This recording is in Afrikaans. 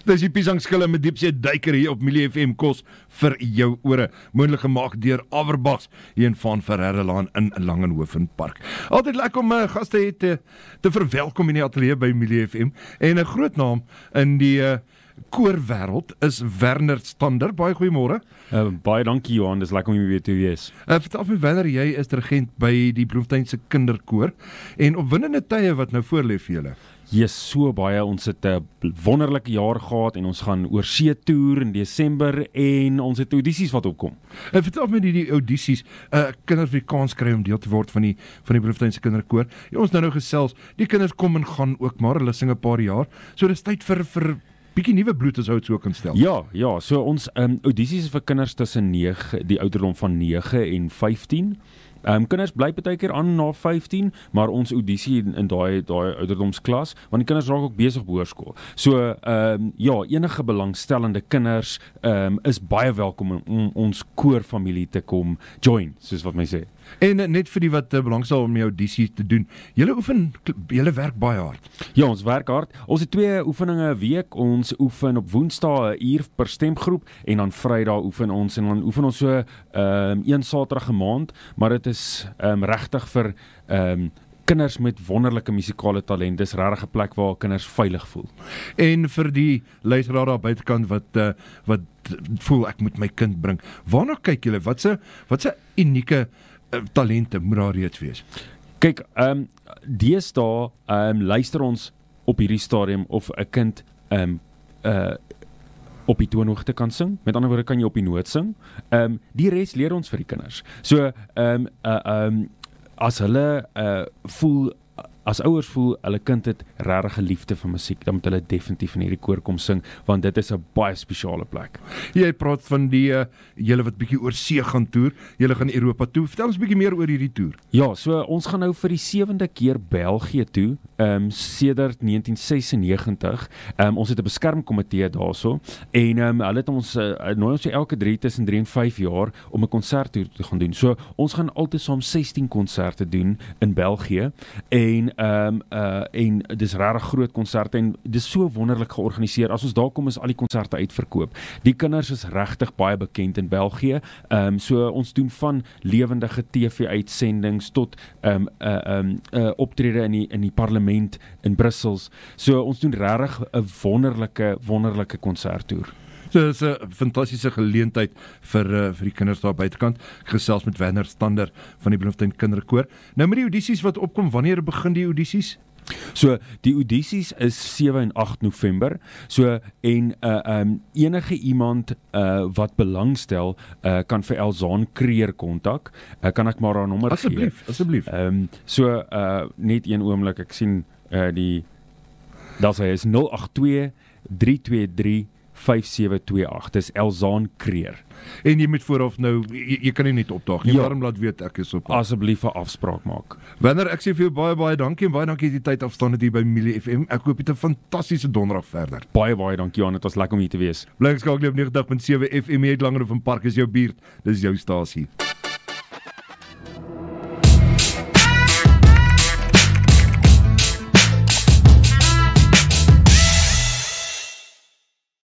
Dis die piesangskille met diepsee duiker hier op Milie FM kos vir jou ore. Moontlik gemaak deur Averbachs hier in Van Ferreiralaan in Langenhoven Park. Altyd lekker om gaste te verwelkom in die ateljee by Milie FM. En 'n groot naam in die koorwêreld is Werner Stander. Baie goeiemôre. Baie dankie Johan, dis lekker om jy weer te wees. Vertel my Werner, jy is regent by die Bloemfonteinse kinderkoor en opwindende tye wat nou voorlê vir julle. Yes, so baie, ons het 'n wonderlike jaar gehad en ons gaan oor see toer in Desember en ons het audisies wat opkom. Vertel my die audisies, kinders wat die kans kry om deel te word van die Bloemfonteinse kinderkoor. Ja, ons nou gesels, die kinders kom en gaan ook maar, hulle sing 'n paar jaar, so dis tyd vir bietjie nuwe bloed as ou dit so kan stel. Ja, so ons audisies vir kinders tussen 9, die ouderdom van 9 en 15. Kinders bly baie keer aan na 15, maar ons audisie in daai ouderdomsklas, want die kinders raak ook besig op hoërskool. So enige belangstellende kinders is baie welkom om ons koorfamilie te kom join, soos wat my sê. En net vir die wat belangstel om die audisie te doen, julle werk baie hard. Ja, ons werk hard. Ons het 2 oefeninge 'n week. Ons oefen op Woensdae 1 uur per stemgroep en dan Vrydag oefen ons en dan oefen ons so 1 Saterdag 'n maand, maar dit is regtig vir kinders met wonderlike musikale talent. Dis regtig 'n plek waar kinders veilig voel. En vir die luisteraar daar buitekant wat voel ek moet my kind bring, waarna kyk julle? Watse unieke talente moet daar reeds wees? Kyk, deesdae luister ons op hierdie stadium of 'n kind op die toonhoogte kan sing. Met ander woorde kan jy op die noot sing. Die res leer ons vir die kinders. So as hulle as ouers voel hulle kind het regtig 'n liefde vir musiek, dan moet hulle definitief in hierdie koor kom sing, want dit is 'n baie spesiale plek. Jy praat van die julle wat bietjie oor see gaan toer, julle gaan Europa toe. Vertel ons bietjie meer oor hierdie toer. Ja, so ons gaan nou vir die 7de keer België toe, sedert 1996. Ons het 'n beskermkomitee daarso en hulle het ons nooi ons elke 3 en 5 jaar om 'n konserttoer te gaan doen. So ons gaan altyd saam 16 konserte doen in België en dis regtig groot konserte en dis so wonderlik georganiseer. As ons daar kom is al die konserte uitverkoop. Die kinders is regtig baie bekend in België. So ons doen van lewendige TV-uitsendings tot optrede in die parlement in Brussels. So ons doen regtig 'n wonderlike konserttoer. So dit is 'n fantastiese geleentheid vir die kinders daar buitekant. Gesels met Werner Stander van die Bloemfontein Kinderkoor. Nou met die audisies wat opkom, wanneer begin die audisies? So die audisies is 7 en 8 November. So en enige iemand wat belangstel kan vir Elzaan Kreer kontak. Kan ek maar haar nommer gee? Asseblief. So net een oomblik, ek sien daar sy is 082 323 5728. Dis Elzaan Kreer. En jy moet vooraf nou, jy kan nie net opdaag nie, waarom laat weet ek is op. Asseblief 'n afspraak maak. Werner, ek sê vir jou baie dankie en baie dankie dat jy die tyd afstaan het hier by Milie FM. Ek hoop jy het 'n fantastiese donderdag verder. Baie dankie Johan, dit was lekker om hier te wees. Bly geskakel op 90.7 FM, jy het Langenhoven Park is jou buurt. Dis jou stasie.